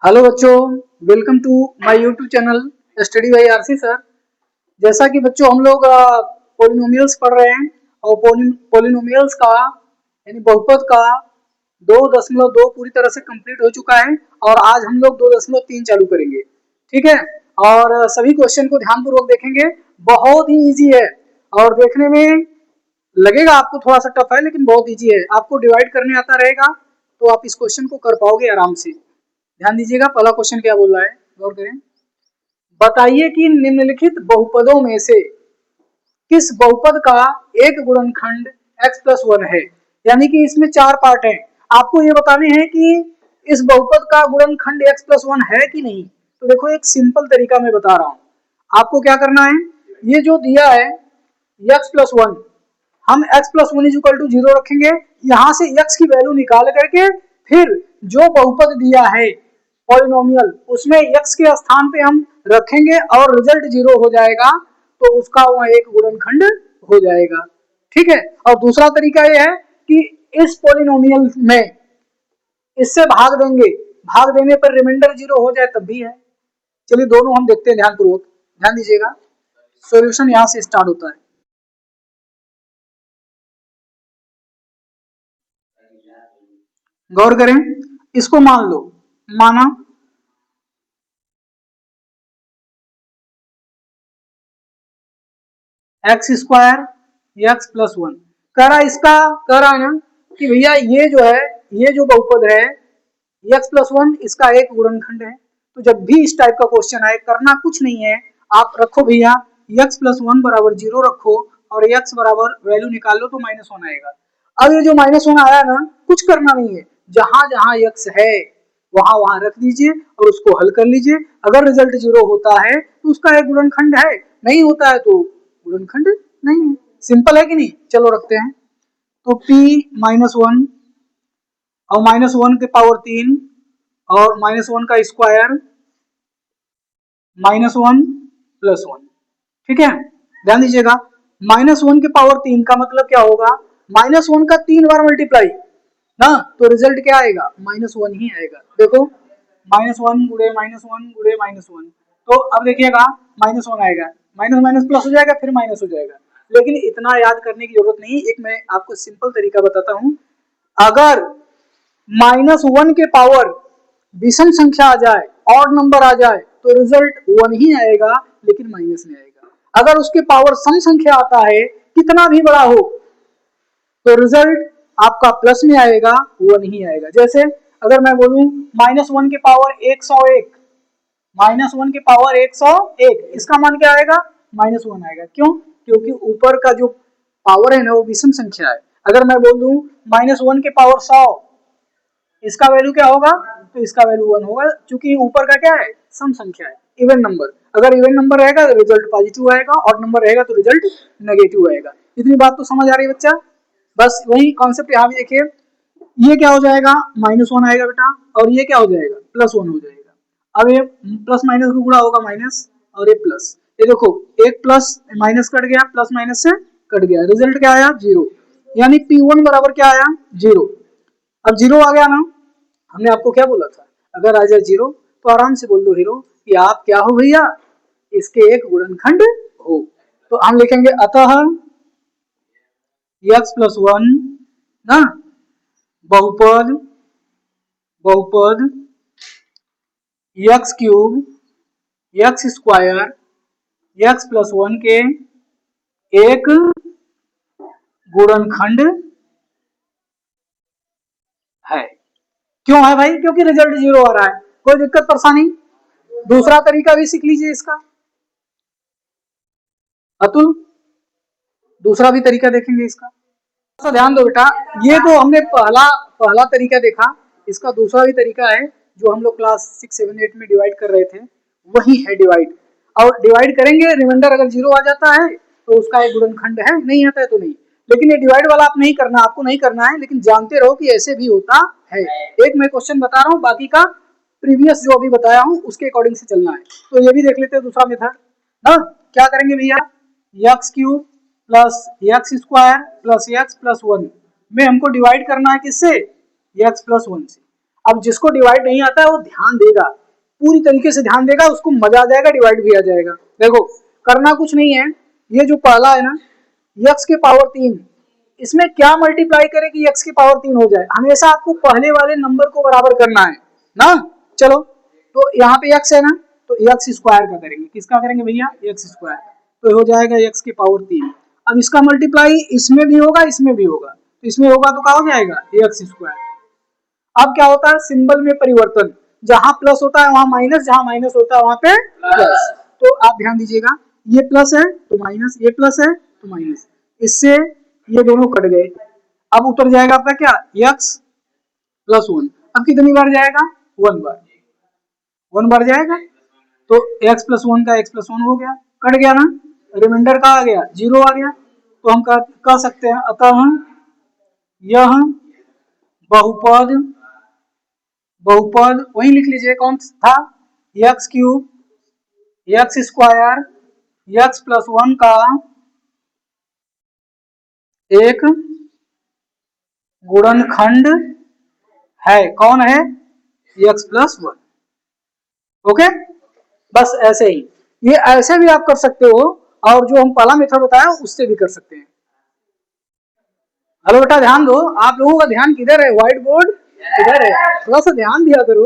Hello बच्चों, welcome to my YouTube channel study by RC sir. जैसा कि बच्चों हम लोग पोलिनोमियल्स पढ़ रहे हैं और पोलिनोमियल्स का यानी बहुपद का 2.2 पूरी तरह से कंप्लीट हो चुका है और आज हम लोग 2.3 चालू करेंगे। ठीक है, और सभी क्वेश्चन को ध्यानपूर्वक देखेंगे। बहुत ही इजी है और देखने में लगेगा आपको थोड़ा सा टफ है, लेकिन बहुत इजी है। आपको डिवाइड करने आता रहेगा तो आप इस क्वेश्चन को कर पाओगे आराम से। ध्यान दीजिएगा, पहला क्वेश्चन क्या बोल रहा है, गौर करें। बताइए कि निम्नलिखित बहुपदों में से किस बहुपद का एक गुणनखंड x+1 है। यानी कि इसमें चार पार्ट हैं, आपको ये बताने हैं कि इस बहुपद का गुणनखंड x+1 है कि नहीं। तो देखो, एक सिंपल तरीका मैं बता रहा हूं। आपको क्या करना है, ये जो दिया है x+1, हम x+1 = 0 रखेंगे। यहां से x की वैल्यू निकाल करके फिर जो बहुपद दिया है पॉलिनोमियल, उसमें x के स्थान पे हम रखेंगे और रिजल्ट 0 हो जाएगा तो उसका वह एक गुणनखंड हो जाएगा। ठीक है, और दूसरा तरीका यह है कि इस पॉलिनोमियल में इससे भाग देंगे, भाग देने पर रिमाइंडर 0 हो जाए तब भी है। चलिए दोनों हम देखते हैं ध्यानपूर्वक। ध्यान दीजिएगा, सॉल्यूशन यहां से स्टार्ट होता है। गौर करें, इसको मान लो, माना x² कह रहा है, इसका कह रहा है ना कि भैया ये जो है, ये जो बहुपद है x+1, इसका एक गुणनखंड है। तो जब भी इस टाइप का क्वेश्चन आए, करना कुछ नहीं है, आप रखो भैया x+1 बराबर 0 रखो और x बराबर वैल्यू निकाल लो तो -1 आएगा। अब ये जो -1 आया ना, कुछ करना नहीं है, जहां जहां x है वहां वहां रख दीजिए और उसको हल कर लीजिए। अगर रिजल्ट 0 होता है तो उसका एक गुणनखंड है, नहीं होता है तो गुणनखंड नहीं है। सिंपल है कि नहीं। चलो रखते हैं, तो p-1 और -1 के पावर 3 और -1 का स्क्वायर -1 + 1। ठीक है, ध्यान दीजिएगा, -1 के पावर 3 का मतलब क्या होगा, -1 का 3 बार मल्टीप्लाई ना, तो रिजल्ट क्या आएगा, -1 ही आएगा। देखो, -1 गुणे -1 गुणे -1, तो अब देखिएगा -1 आएगा, माइनस माइनस प्लस हो जाएगा, फिर माइनस हो जाएगा। लेकिन इतना याद करने की जरूरत नहीं, एक मैं आपको सिंपल तरीका बताता हूं। अगर -1 के पावर विषम संख्या आ जाए, ऑड नंबर आ जाए, तो रिजल्ट 1 ही आएगा, लेकिन माइनस नहीं आएगा। अगर उसके पावर सम संख्या आता है, कितना भी बड़ा हो, तो रिजल्ट आपका प्लस में आएगा, 1 ही आएगा। जैसे अगर मैं बोलूं -1 के पावर 101, -1 के पावर 101, इसका मान क्या आएगा, -1 आएगा। क्यों, क्योंकि ऊपर का जो पावर है ना वो विषम संख्या है। अगर मैं बोल दूं -1 के पावर 100, इसका वैल्यू क्या होगा, तो इसका वैल्यू 1 होगा, क्योंकि ऊपर का क्या है, सम संख्या है, इवन नंबर। अगर इवन नंबर रहेगा तो रिजल्ट पॉजिटिव आएगा, ऑड नंबर रहेगा तो रिजल्ट नेगेटिव आएगा। इतनी बात तो समझ आ रही है बच्चा। बस वही कॉन्सेप्ट यहाँ भी देखिए, ये क्या हो जाएगा, -1 आएगा बेटा, और ये क्या हो जाएगा, +1 हो जाएगा। अब ये प्लस माइनस का गुणा होगा माइनस, और ये प्लस। ये देखो, एक प्लस माइनस कट गया, प्लस माइनस से कट गया, रिजल्ट क्या आया, 0। यानी P1 बराबर क्या आया, 0। अब 0 आ गया ना, हमने आपको क्या बोला था, अगर आ जाए 0 तो आराम से बोल दो हीरो कि आप क्या हो भैया, इसके एक गुणनखंड हो। तो हम लिखेंगे अतः x+1 ना बहुपद बहुपद x³ x² x+1 के एक गुणनखंड है। क्यों है भाई, क्योंकि रिजल्ट 0 आ रहा है। कोई दिक्कत परेशानी। दूसरा तरीका भी सीख लीजिए इसका, अतुल दूसरा भी तरीका देखेंगे इसका। तो ध्यान दो बेटा, ये तो हमने पहला पहला तरीका देखा, इसका दूसरा भी तरीका है जो हम लोग क्लास 6, 7, 8 में डिवाइड कर रहे थे, वही है डिवाइड। और डिवाइड करेंगे, रिमाइंडर अगर 0 आ जाता है तो उसका एक गुणनखंड है, नहीं आता है तो नहीं। लेकिन ये डिवाइड वाला आप नहीं करना, आपको नहीं करना है, लेकिन जानते रहो कि ऐसे भी होता है। एक मैं क्वेश्चन बता रहा हूँ, बाकी का प्रीवियस जो अभी बताया हूँ उसके अकॉर्डिंग से चलना है। तो ये भी देख लेते हैं दूसरा मेथड ना। क्या करेंगे भैया, x³ + x² + x+1 में हमको डिवाइड करना है किससे, x+1 से। अब जिसको डिवाइड नहीं आता है वो ध्यान देगा, पूरी तरीके से ध्यान देगा, उसको मजा आ जाएगा, डिवाइड भी आ जाएगा। देखो करना कुछ नहीं है, ये जो पहला है ना x के पावर 3, इसमें क्या मल्टीप्लाई करें कि x की पावर 3 हो जाए, हमेशा आपको पहले वाले नंबर को बराबर करना है ना। चलो तो यहाँ पे x है ना, तो x स्क्वायर का करेंगे, किसका करेंगे भैया, x स्क्वायर, तो हो जाएगा x की पावर 3। अब इसका मल्टीप्लाई इसमें भी होगा इसमें भी होगा, तो इसमें होगा तो क्या हो जाएगा x स्क्वायर। अब क्या होता है सिंबल में परिवर्तन, जहां प्लस होता है वहां माइनस, जहां माइनस होता है वहां पे प्लस। तो आप ध्यान दीजिएगा, ये प्लस है तो माइनस, ये प्लस है तो माइनस, इससे ये दोनों कट गए। अब उतर जाएगा आपका क्या x प्लस 1, अब कितनी बार जाएगा 1 बार, 1 बार जाएगा, तो x प्लस 1 का x प्लस 1 हो गया, कट गया ना, रिमाइंडर का आ गया 0 आ गया। तो हम कह सकते हैं अतः यह बहुपद, बहुपद वही लिख लीजिए कौन था, x cube x square x plus 1 का एक गुणनखंड है। कौन है, एक्स प्लस 1। ओके, बस ऐसे ही, ये ऐसे भी आप कर सकते हो, और जो हम पहला मेथड बताया उससे भी कर सकते हैं। हेलो बेटा ध्यान दो, आप लोगों का ध्यान किधर है, व्हाइट बोर्ड किधर है, थोड़ा सा ध्यान दिया करो।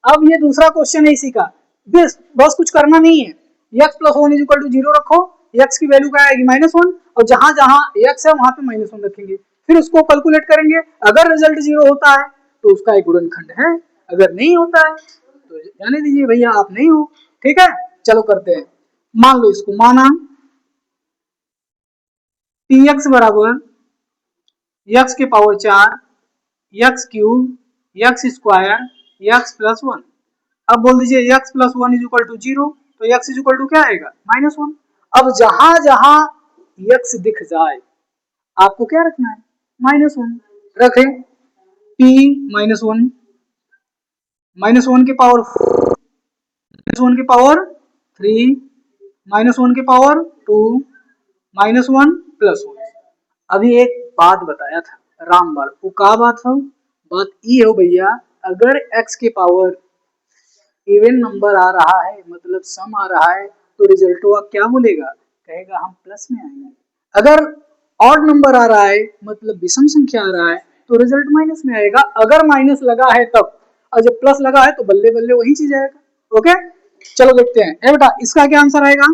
अब ये दूसरा क्वेश्चन है इसी का, बस कुछ करना नहीं है, x plus 1 is equal to 0 रखो, x की वैल्यू क्या आएगी -1, और जहां जहां x है वहां पे -1 रखेंगे, फिर उसको कैलकुलेट करेंगे, अगर रिजल्ट 0 होता है तो उसका एक गुणनखंड है, अगर नहीं होता है तो जाने दीजिए भैया आप नहीं हो। ठीक है, चलो करते हैं, मान लो इसको, माना px बराबर x के power 4 x cube x square x plus 1। अब बोल दीजिए x plus 1 is equal to 0, तो x इज इक्वल टू क्या आएगा -1। अब जहां जहां x दिख जाए आपको क्या रखना है -1, रखें p -1 के पावर -1 के पावर 3 -1 के पावर 2 -1 प्लस 1। अभी एक बात बताया था रामबाण, वो क्या बात हो, बात ये हो भैया, अगर x के पावर इवन नंबर आ रहा है मतलब सम आ रहा है तो रिजल्ट वो क्या बोलेगा, कहेगा हम प्लस में आएंगे। अगर ऑड नंबर आ रहा है मतलब विषम संख्या आ रहा है तो रिजल्ट माइनस में आएगा, अगर माइनस लगा है तब, और जब प्लस लगा है तो बल्ले बल्ले वही चीज आएगा। ओके चलो देखते हैं, ए बेटा इसका क्या आंसर आएगा,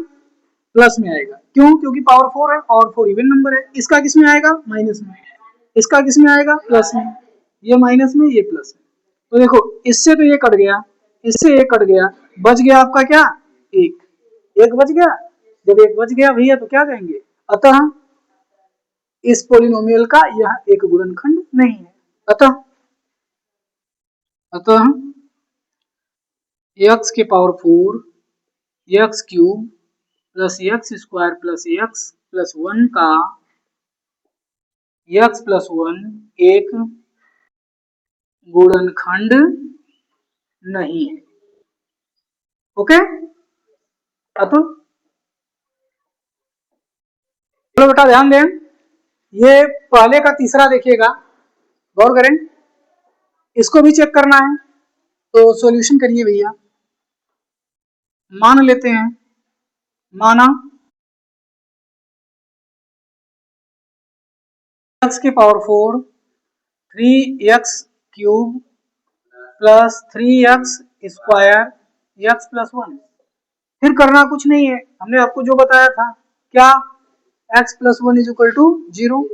प्लस में आएगा, क्यों, क्योंकि पावर 4 है, पावर 4 इवन नंबर है। इसका किस में आएगा माइनस में, इसका किस में आएगा प्लस में, ये माइनस में ये प्लस में। तो देखो इससे तो ये कट गया, इससे ये कट गया, बच गया आपका क्या एक, एक बच गया। जब एक बच गया भैया तो क्या कहेंगे, अतः इस पोलिनोमियल का यह एक गुणनखंड नहीं है। अतः अतः x के power 4 x cube plus x square plus x plus 1 का x प्लस 1 एक गुणनखंड नहीं है। ओके, अतुल चलो बेटा ध्यान दें, ये पहले का तीसरा देखिएगा, गौर करें, इसको भी चेक करना है तो सॉल्यूशन करिए भैया। मान लेते हैं, माना x के power 4 3x cube plus 3x square x plus 1। फिर करना कुछ नहीं है, हमने आपको जो बताया था क्या, x plus 1 is equal to 0,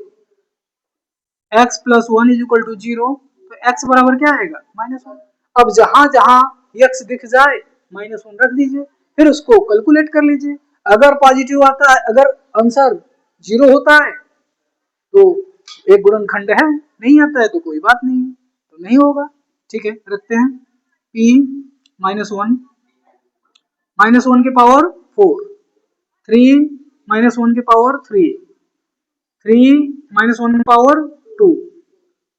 x plus 1 is equal to 0, तो x बराबर क्या आएगा -1। अब जहां जहां x दिख जाए -1 रख दीजिए, फिर उसको कैलकुलेट कर लीजिए, अगर पॉजिटिव आता है, अगर आंसर 0 होता है तो एक गुणनखंड है, नहीं आता है तो कोई बात नहीं, तो नहीं होगा। ठीक है, रखते हैं p -1 के पावर 4 3 -1 के पावर 3 3 -1 के पावर 2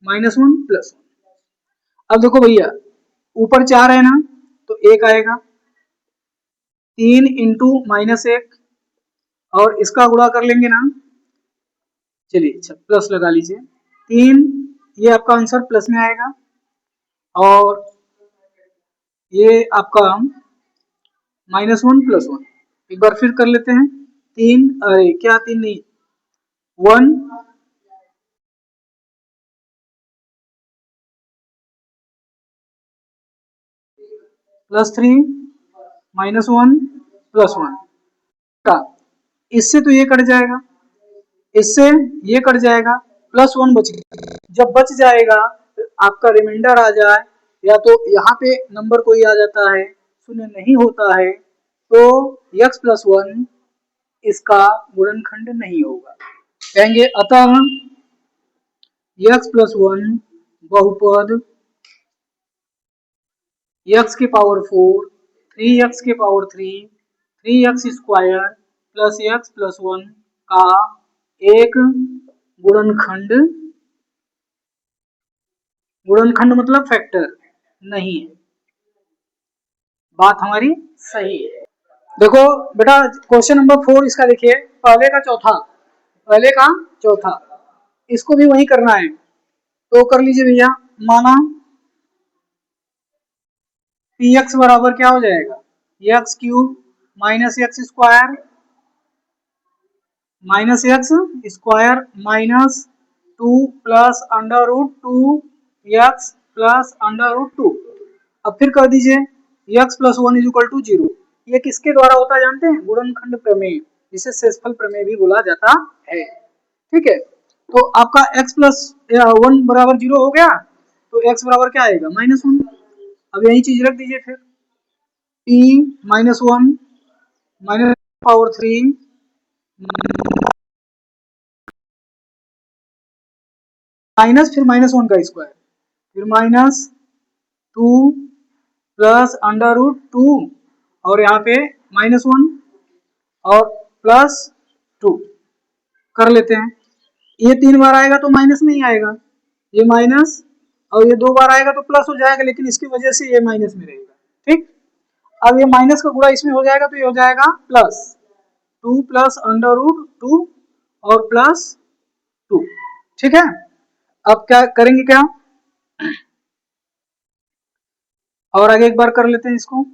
-1 प्लस 1। अब देखो भैया ऊपर 4 है ना तो 1 आएगा, 3 इंटू -1 और इसका गुणा कर लेंगे ना, चलिए अच्छा प्लस लगा लीजिए, 3 ये आपका आंसर प्लस में आएगा, और ये आपका -1 + 1। एक बार फिर कर लेते हैं। तीन, अरे क्या तीन नहीं, 1 + 3 -1 + 1 का, इससे तो ये कट जाएगा, इससे ये कट जाएगा, +1 बच गया। जब बच जाएगा आपका रिमाइंडर आ जाए, या तो यहाँ पे नंबर कोई आ जाता है, शून्य नहीं होता है, तो x+1 इसका गुणनखंड नहीं होगा। कहेंगे अतः x+1 बहुपद x⁴, 3x⁴, 3x² + x+1 का एक गुणनखंड मतलब फैक्टर नहीं है। बात हमारी सही है। देखो बेटा, क्वेश्चन नंबर 4 इसका देखिए, पहले का चौथा, इसको भी वही करना है, तो कर लीजिए भैया। माना px बराबर क्या हो जाएगा, x³ - x² -2 + √2x + √2। अब फिर कर दीजिए x+1 = 0। ये किसके द्वारा होता है जानते हैं, गुणनखंड प्रमेय, जिसे शेषफल प्रमेय भी बोला जाता है। ठीक है, तो आपका x+1 बराबर 0 हो गया, तो x बराबर क्या आएगा, -1। अब यही चीज रख दीजिए फिर, p -1 -3 माइनस, फिर -1 का स्क्वायर, फिर -2 + √2 और यहाँ पे -1 और +2 कर लेते हैं। ये 3 बार आएगा तो माइनस नहीं आएगा, ये माइनस, और ये 2 बार आएगा तो प्लस हो जाएगा, लेकिन इसकी वजह से ये माइनस में रहेगा। ठीक, अब ये माइनस का गुणा इसमें हो जाएगा, तो ये हो जाएगा +2 + √2 और +2। ठीक है, अब क्या करेंगे, क्या और आगे एक बार कर लेते हैं इसको।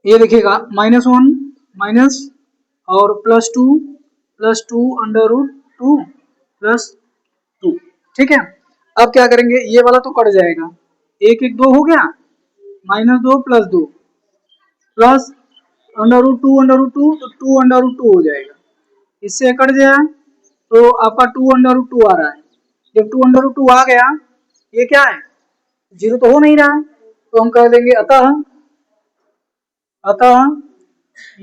ये देखिएगा, -1 माइनस और +2 +2 √2 +2। ठीक है, अब क्या करेंगे, ये वाला तो कट जाएगा, 1 1 2 हो गया, -2 + 2 प्लस √2 तो 2 √2 हो जाएगा, इससे कट जाए तो आपका 2 √2 आ रहा है। जब 2 √2 आ गया, ये क्या है, 0 तो हो नहीं रहा है, तो हम कह देंगे अतः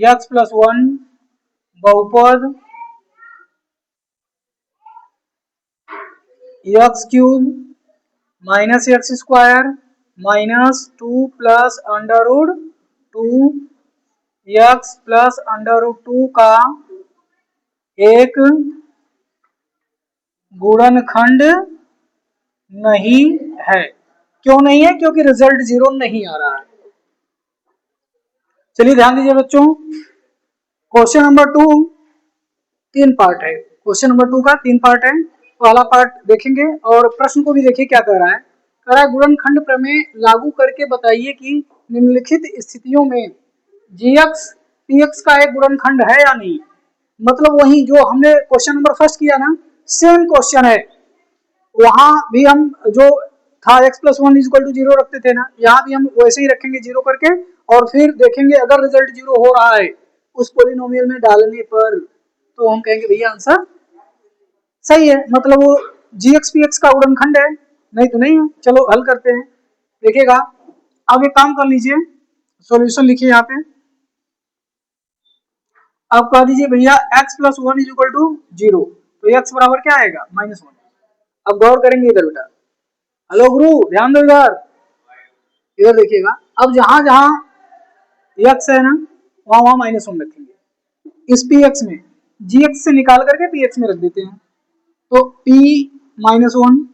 x+1 बहुपद x³ -x² -2 + √2x + √2 का एक गुणनखंड नहीं है। क्यों नहीं है, क्योंकि रिजल्ट 0 नहीं आ रहा है। चलिए ध्यान दीजिए बच्चों, क्वेश्चन नंबर 2 तीन पार्ट है, क्वेश्चन नंबर 2 का 3 पार्ट है। पहला पार्ट देखेंगे और प्रश्न को भी देखिए क्या कह रहा है। कह रहा है गुणनखंड प्रमेय लागू करके बताइए कि निम्नलिखित स्थितियों में gx px का एक गुणनखंड है या नहीं। मतलब वही जो हमने क्वेश्चन नंबर फर्स्ट किया ना, सेम क्वेश्चन है, वहां भी हम जो था x+1 = 0 रखते थे ना, यहाँ भी हम वैसे ही रखेंगे 0 करके, और फिर देखेंगे अगर रिजल्ट 0 हो रहा है उस पोलिनोमियल में डालने पर, तो हम कहेंगे भैया आंसर सही है, मतलब वो gx px का गुणनखंड है, नहीं तो नहीं है। चलो हल करते हैं, देखिएगा। अब एक काम कर लीजिए, सॉल्यूशन लिखिए यहाँ पे। अब कह दीजिए भैया x+1 = 0, तो x बराबर क्या आएगा, -1। अब गौर करेंगे इधर बेटा, हेलो गुरु ध्यान दो इधर, इधर देखिएगा। अब जहां जहां x है ना, वहां वहां -1 रखेंगे। इस px में gx से निकाल करके px में रख देते हैं, तो p -1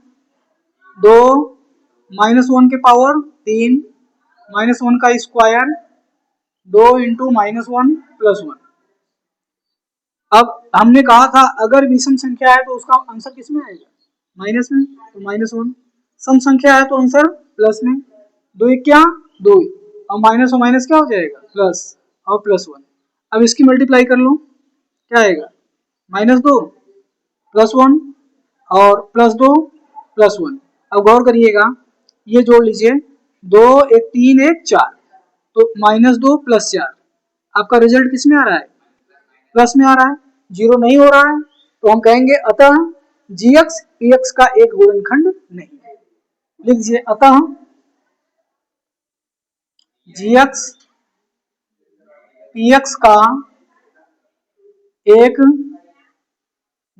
2 -1 के पावर 3 -1 का स्क्वायर 2 × -1 + 1। अब हमने कहा था अगर विषम संख्या है तो उसका आंसर किस में आएगा, माइनस में, तो -1। सम संख्या है तो आंसर प्लस में, 2 क्या 2, और माइनस और माइनस क्या हो जाएगा प्लस, और +1। अब इसकी मल्टीप्लाई कर लो, क्या आएगा -2 +1 और +2 +1। अब गौर करिएगा, ये जोड़ लीजिए, 2 1 3 1 4, तो -2 + 4, आपका रिजल्ट किस में आ रहा है, प्लस में आ रहा है, जीरो नहीं हो रहा है, तो हम कहेंगे अतः gx px का एक गुणनखंड नहीं है। लिख दीजिए, अतः gx px का एक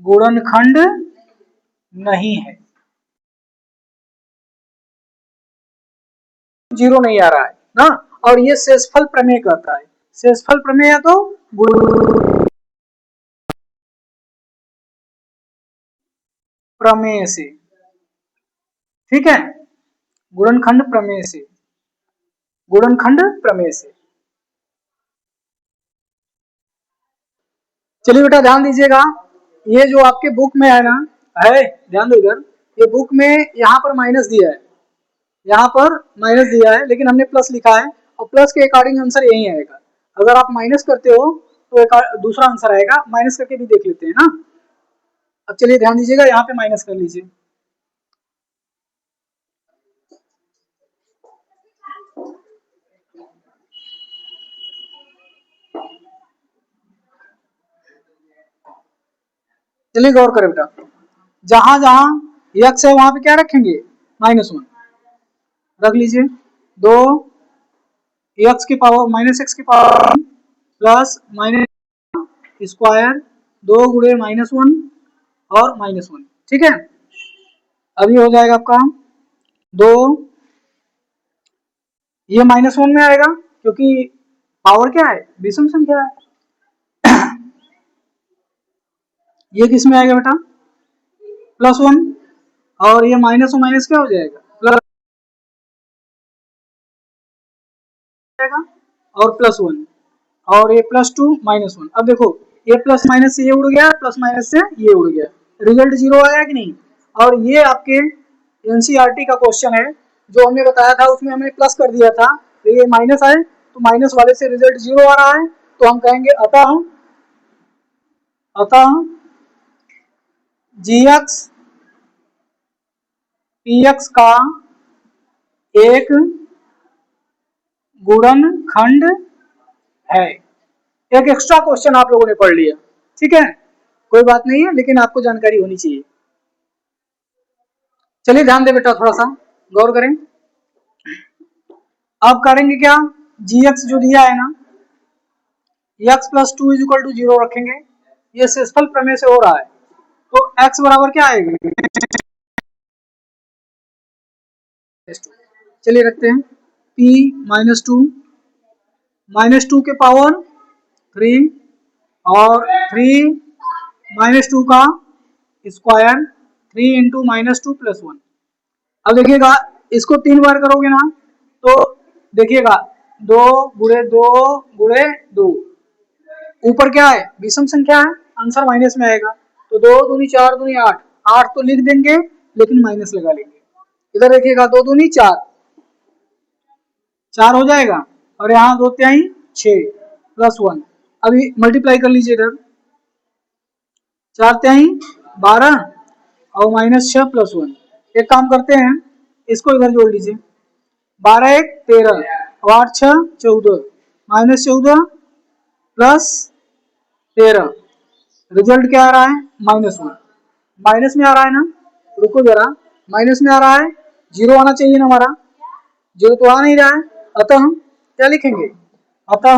गुणनखंड नहीं है। जीरो नहीं आ रहा है ना, और ये शेषफल प्रमेय कहता है, शेषफल प्रमेय तो प्रमेय से, ठीक है, गुणनखंड प्रमेय से, गुणनखंड प्रमेय से। चलिए बेटा ध्यान दीजिएगा, ये जो आपके बुक में है ना, है ध्यान दो इधर, ये बुक में यहाँ पर माइनस दिया है, यहाँ पर माइनस दिया है, लेकिन हमने प्लस लिखा है, और प्लस के अकॉर्डिंग आंसर यही आएगा। अगर आप माइनस करते हो तो एक दूसरा आंसर आएगा, माइनस करके भी देख लेते हैं ना। अब चलिए ध्यान दीजिएगा, यहाँ पे माइनस कर लीजिए, चलिए गौर करें बेटा, जहां जहां x है वहां पे क्या रखेंगे, -1 रख लीजिए, 2 x की पावर -x की पावर प्लस माइनस स्क्वायर 2 गुणे -1 और -1, ठीक है। अभी हो जाएगा आपका 2, ये -1 में आएगा क्योंकि पावर क्या है, विषम संख्या है। ये किस में आएगा बेटा, +1, और ये माइनस और माइनस क्या हो जाएगा प्लस जाएगा, और +1, और ये +2 -1। अब देखो, ये प्लस माइनस से ये उड़ गया, प्लस माइनस से ये उड़ गया, रिजल्ट जीरो आया कि नहीं। और ये आपके एनसीईआरटी का क्वेश्चन है, जो हमने बताया था उसमें हमने प्लस कर दिया था, तो ये माइनस है तो माइनस वाले से रिजल्ट जीरो आ रहा है, तो हम कहेंगे अतः अतः gx px का एक गुणनखंड है। एक एक्स्ट्रा क्वेश्चन आप लोगों ने पढ़ लिया, ठीक है, कोई बात नहीं है, लेकिन आपको जानकारी होनी चाहिए। चलिए ध्यान दे बेटा, थोड़ा सा गौर करें। अब करेंगे क्या, gx जो दिया है ना, x + 2 = 0 रखेंगे, ये शेषफल प्रमेय से हो रहा है, तो x बराबर क्या आएगा, चलिए रखते हैं p -2 के पावर 3 और 3 -2 का स्क्वायर, 3 × -2 + 1। अब देखिएगा, इसको 3 बार करोगे ना, तो देखिएगा 2 × 2 × 2, ऊपर क्या है विषम संख्या है, आंसर माइनस में आएगा, तो 2 दूनी 4 दूनी 8, 8 तो लिख देंगे लेकिन माइनस लगा लेंगे। इधर देखिएगा 2 दूनी 4, 4 हो जाएगा, और यहाँ 2 तिहाई 6 +1। अभी मल्टीप्लाई कर लीजिए, इधर 4 तिहाई 12 और -6 +1। एक काम करते हैं, इसको इधर जोड़ लीजिए, 12 1 13 और 8 6 14, -14 +13, रिजल्ट क्या आ रहा है -1, माइनस में आ रहा है ना, रुको जरा, माइनस में आ रहा है, जीरो आना चाहिए ना हमारा, जीरो तो आ नहीं रहा है, अतः हम क्या लिखेंगे, अतः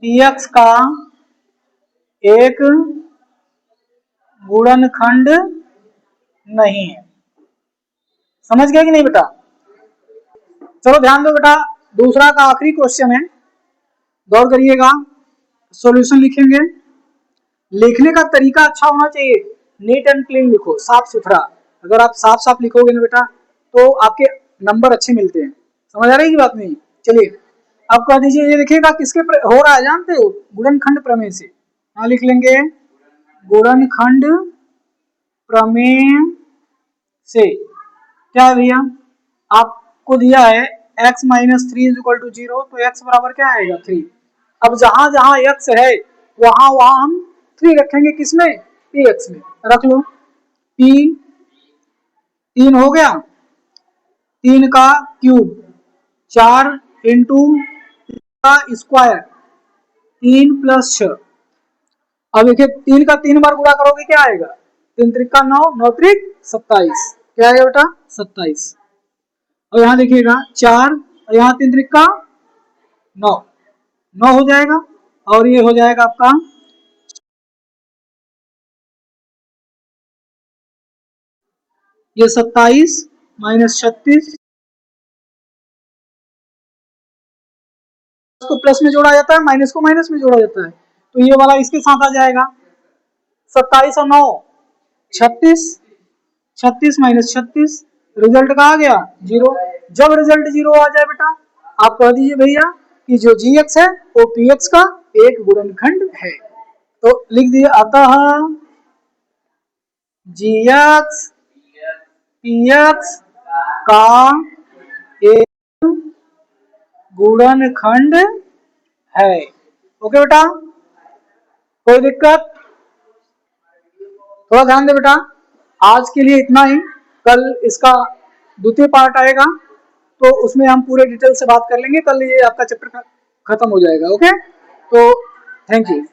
px का एक गुणनखंड नहीं है। समझ गया कि नहीं बेटा। चलो ध्यान दो बेटा, दूसरा का आखिरी क्वेश्चन है, गौर करिएगा, सॉल्यूशन लिखेंगे। लिखने का तरीका अच्छा होना चाहिए, नीट एंड क्लीन लिखो, साफ सुथरा। अगर आप साफ साफ लिखोगे ना बेटा, तो आपके नंबर अच्छे मिलते हैं। समझ आ रही है बात नहीं। चलिए अब कह दीजिए ये देखिएगा किसके हो रहा है जानते हो, गुणनखंड प्रमेय से। यहाँ लिख लेंगे गुणनखंड प्रमेय से। क्या है भैया, आपको दिया है x minus three is equal to zero, तो x बराबर क्या आएगा 3। अब जहां जहां x है वहां वहां हम 3 रखेंगे, किसमें, px में। रख लो, p 3 हो गया, 3 का क्यूब 4 इंटू का स्क्वायर 3 प्लस 6। अब देखिए 3 का 3 बार गुणा करोगे क्या आएगा, 3 त्रिक का 9, 9 त्रिक 27, क्या आएगा बेटा 27। और यहाँ देखिएगा 4 और यहाँ 3 त्रिक का 9, 9 हो जाएगा, और ये हो जाएगा आपका ये 27 माइनस 36 को प्लस में जोड़ा जाता है, माइनस को माइनस में जोड़ा जाता है, तो ये वाला इसके साथ आ जाएगा। 27 और 9 36, 36 माइनस 36, रिजल्ट का आ गया 0। जब रिजल्ट 0 आ जाए बेटा, आप कह दीजिए भैया कि जो gx है वो px का एक गुणनखंड है। तो लिख दिए, अतः gx px का एक गुणनखंड है। ओके बेटा, कोई दिक्कत, थोड़ा ध्यान दे बेटा। आज के लिए इतना ही, कल इसका द्वितीय पार्ट आएगा तो उसमें हम पूरे डिटेल से बात कर लेंगे। कल ये आपका चैप्टर खत्म हो जाएगा। ओके, तो थैंक यू।